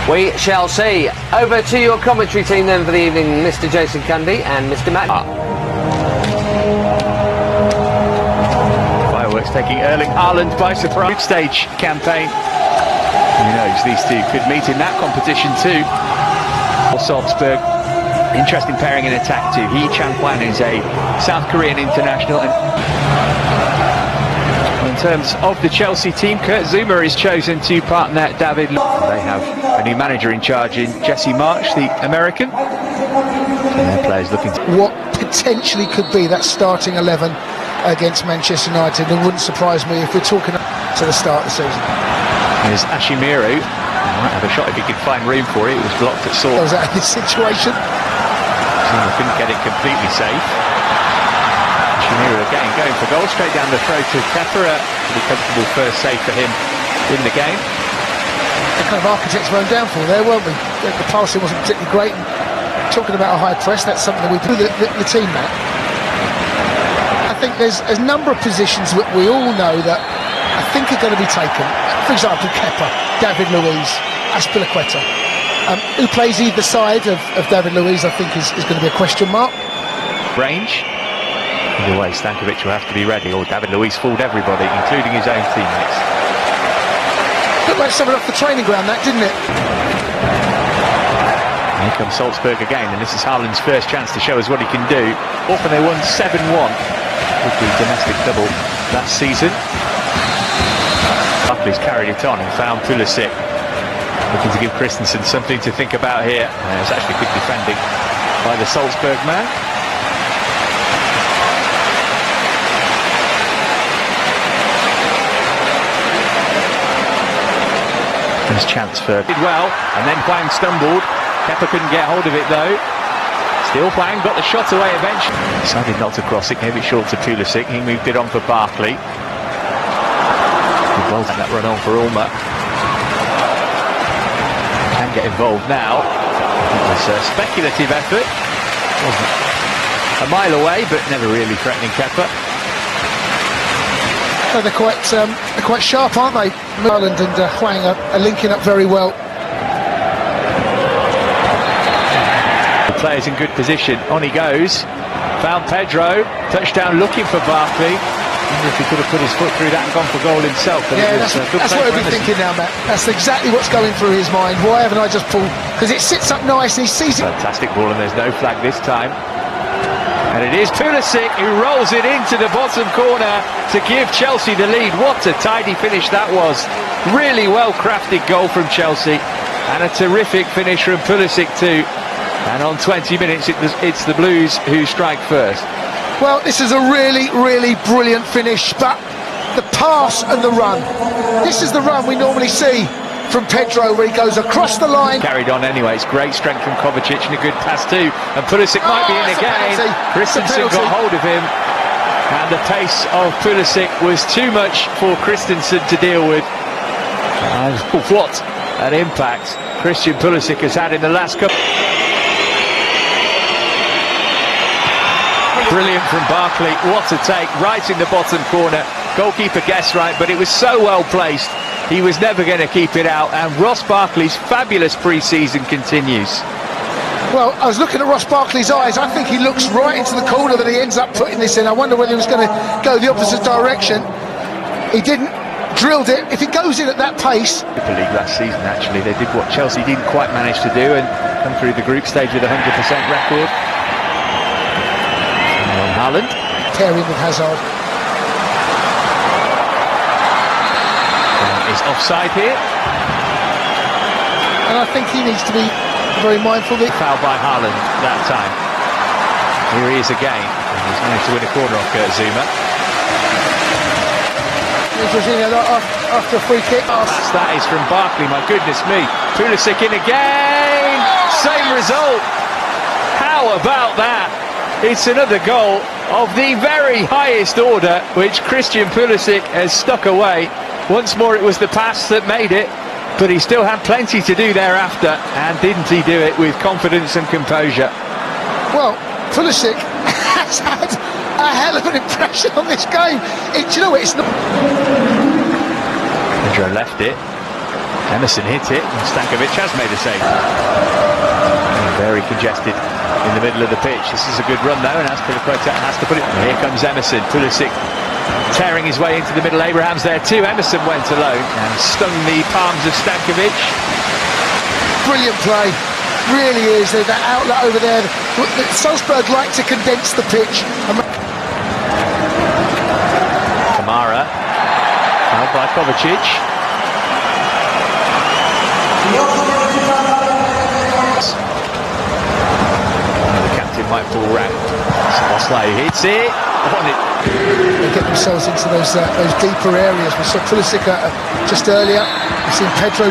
We shall see. Over to your commentary team then for the evening, Mr. Jason Cundy and Mr. Matt. Fireworks taking Erling Haaland by surprise. Group stage campaign. Who knows, these two could meet in that competition too. Salzburg, interesting pairing in attack too. Hee Chan-hwan is a South Korean international. In terms of the Chelsea team, Kurt Zouma is chosen to partner David. They have a new manager in charge in Jesse March, the American. And their players looking to what potentially could be that starting 11 against Manchester United. It wouldn't surprise me if we're talking to the start of the season. There's Ashimiru. He might have a shot if he could find room for it. It was blocked at Saul. Was that his situation? Zouma couldn't get it completely safe. Ashimiru again going for goal, straight down the throat to Kepa. Pretty comfortable first save for him in the game. The kind of architects were down for there, weren't we? The passing wasn't particularly great. And talking about a high press, that's something that we do the team, Matt. I think there's a number of positions that we all know that I think are going to be taken. For example, Kepa, David Luiz, Azpilicueta. Who plays either side of David Luiz, I think, is going to be a question mark. Range. Either way, Stankovic will have to be ready, or David Luiz fooled everybody, including his own teammates. Looked like something off the training ground, that, didn't it? Here comes Salzburg again, and this is Haaland's first chance to show us what he can do. Often they won 7-1 with the domestic double last season. Barkley's carried it on and found Pulisic. Looking to give Christensen something to think about here. It's actually good defending by the Salzburg man. His chance for did well, and then Hwang stumbled. Kepa couldn't get hold of it though. Still Hwang got the shot away eventually. Decided not to cross it, gave it short to Pulisic. He moved it on for Barkley. Well, that run on for Ulmer. Can get involved now. It was a speculative effort. Wasn't a mile away, but never really threatening Kepa. Oh, they're quite sharp, aren't they? Haaland and Hwang are linking up very well. The player's in good position. On he goes. Found Pedro. Touchdown looking for Barkley. I wonder if he could have put his foot through that and gone for goal himself. Yeah, that's what he'll be thinking now, Matt. That's exactly what's going through his mind. Why haven't I just pulled? Because it sits up nice and he sees it. Fantastic ball, and there's no flag this time. And it is Pulisic who rolls it into the bottom corner to give Chelsea the lead. What a tidy finish that was. Really well-crafted goal from Chelsea. And a terrific finish from Pulisic too. And on 20 minutes, it's the Blues who strike first. Well, this is a really, really brilliant finish, but the pass and the run. This is the run we normally see from Pedro, where he goes across the line. Carried on anyway. It's great strength from Kovacic and a good pass too. And Pulisic might be in again. Christensen got hold of him. And the pace of Pulisic was too much for Christensen to deal with. And what an impact Christian Pulisic has had in the last couple. Brilliant from Barkley, what a take, right in the bottom corner. Goalkeeper guessed right, but it was so well placed, he was never going to keep it out. And Ross Barkley's fabulous pre-season continues. Well, I was looking at Ross Barkley's eyes. I think he looks right into the corner that he ends up putting this in. I wonder whether he was going to go the opposite direction. He didn't, drilled it. If it goes in at that pace. Super League last season, actually, they did what Chelsea didn't quite manage to do and come through the group stage with a 100% record. Haaland. Pairing with Hazard. Is offside here. And I think he needs to be very mindful. Foul by Haaland that time. Here he is again. And he's managed to win a corner off Kurt Zouma. After a free kick. That is from Barkley, my goodness me. Pulisic in again. Same result. How about that? It's another goal of the very highest order, which Christian Pulisic has stuck away. Once more it was the pass that made it, but he still had plenty to do thereafter, and didn't he do it with confidence and composure? Well, Pulisic has had a hell of an impression on this game. Do you know what, it's not... Pedro left it. Emerson hit it, and Stankovic has made a save. Very congested in the middle of the pitch. This is a good run though, and Azpilicueta has to put it. And here comes Emerson. Pulisic tearing his way into the middle. Abraham's there too. Emerson went alone and stung the palms of Stankovic. Brilliant play, really is. That outlet over there. Salzburg like to condense the pitch. Kamara, held by Kovacic. The captain might fall round. Szoboszlai hits it. They get themselves into those deeper areas. We saw Pulisic just earlier. We've seen Pedro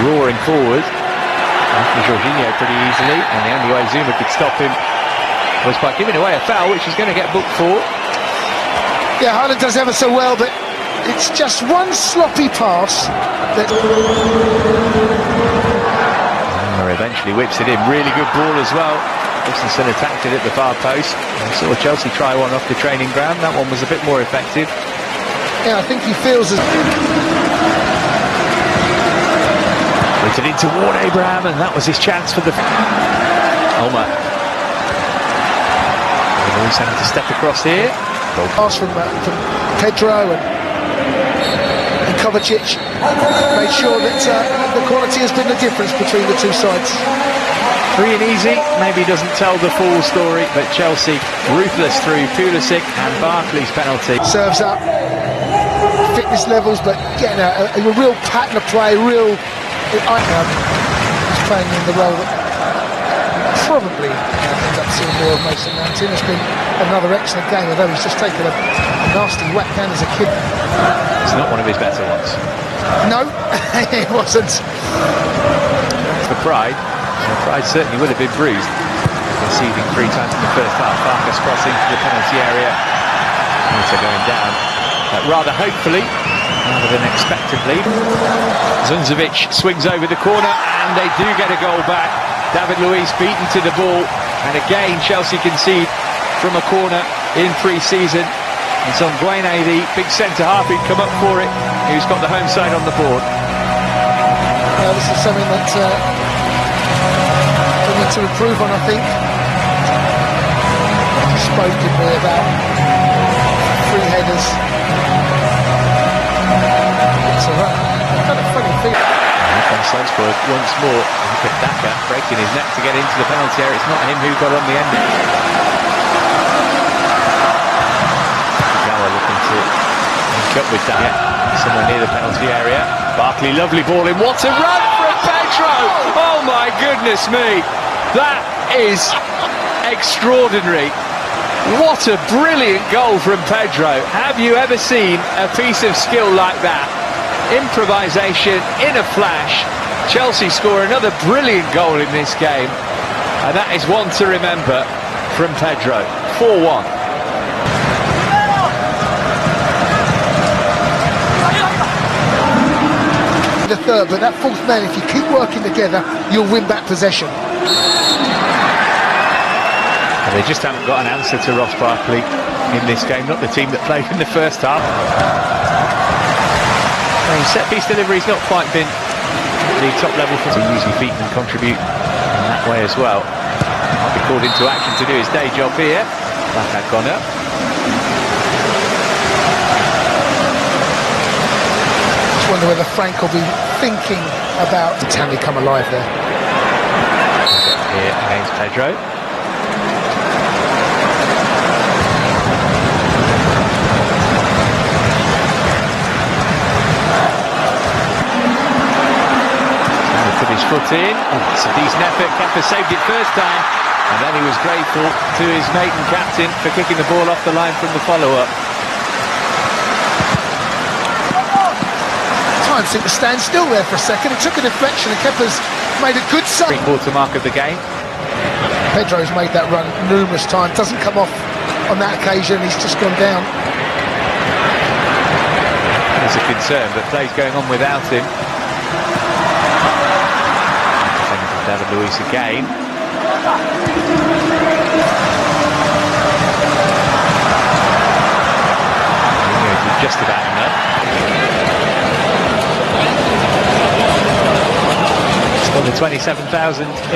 roaring forward after Jorginho pretty easily, and the only way Zuma could stop him was by giving away a foul, which he's going to get booked for. Yeah, Haaland does ever so well, but it's just one sloppy pass that eventually whips it in. Really good ball as well. Christensen attacked it at the far post. I saw Chelsea try one off the training ground. That one was a bit more effective. Yeah, I think he feels as... Put it in toward Abraham, and that was his chance for the... Ulmer. He's having to step across here. Pass from Pedro and Kovacic made sure that the quality has been the difference between the two sides. Free and easy, maybe doesn't tell the full story, but Chelsea ruthless through Pulisic and Barkley's penalty. Serves up, fitness levels, but getting a real pattern of play, he's playing in the role that probably ends up seeing more of Mason Mount. It's been another excellent game, although he's just taken a nasty whack down as a kid. It's not one of his better ones. No, it wasn't. For Pride. Pride certainly would have been bruised, conceding 3 times in the first half. Farkas crossing to the penalty area. Inter going down, rather hopefully, rather than expectantly. Zunzovic swings over the corner, and they do get a goal back. David Luiz beaten to the ball, and again Chelsea concede from a corner in pre-season. It's on Guene, the big centre-half, who'd come up for it, who's got the home side on the board. This is something that need to improve on, I think. You spoke to me about free headers. It's a kind of funny thing. Here comes Salzburg once more. Look at Daka breaking his neck to get into the penalty area. It's not him who got on the end. Gawa looking to link up with Daka somewhere near the penalty area. Barkley, lovely ball in. What a run from Pedro! Oh my goodness me! That is extraordinary. What a brilliant goal from Pedro. Have you ever seen a piece of skill like that? Improvisation in a flash. Chelsea score another brilliant goal in this game. And that is one to remember from Pedro. 4-1. The third, but that fourth man, if you keep working together, you'll win back possession. And they just haven't got an answer to Ross Barkley in this game, not the team that played in the first half. Set-piece delivery's not quite been the top level for him. Use your feet and contribute in that way as well. Might be called into action to do his day job here. That had gone up. I wonder whether Frank will be thinking about Tammy come alive there. Here against Pedro. Put his foot in. Oh, it's a decent effort. Kepa saved it first time, and then he was grateful to his mate and captain for kicking the ball off the line from the follow-up. Time seemed to stand still there for a second. It took a deflection, and Kepa's made a good save. Quarter mark of the game. Pedro's made that run numerous times. Doesn't come off on that occasion. He's just gone down. There's a concern, but play's going on without him. David Luiz again. Just about enough. for the 27,000.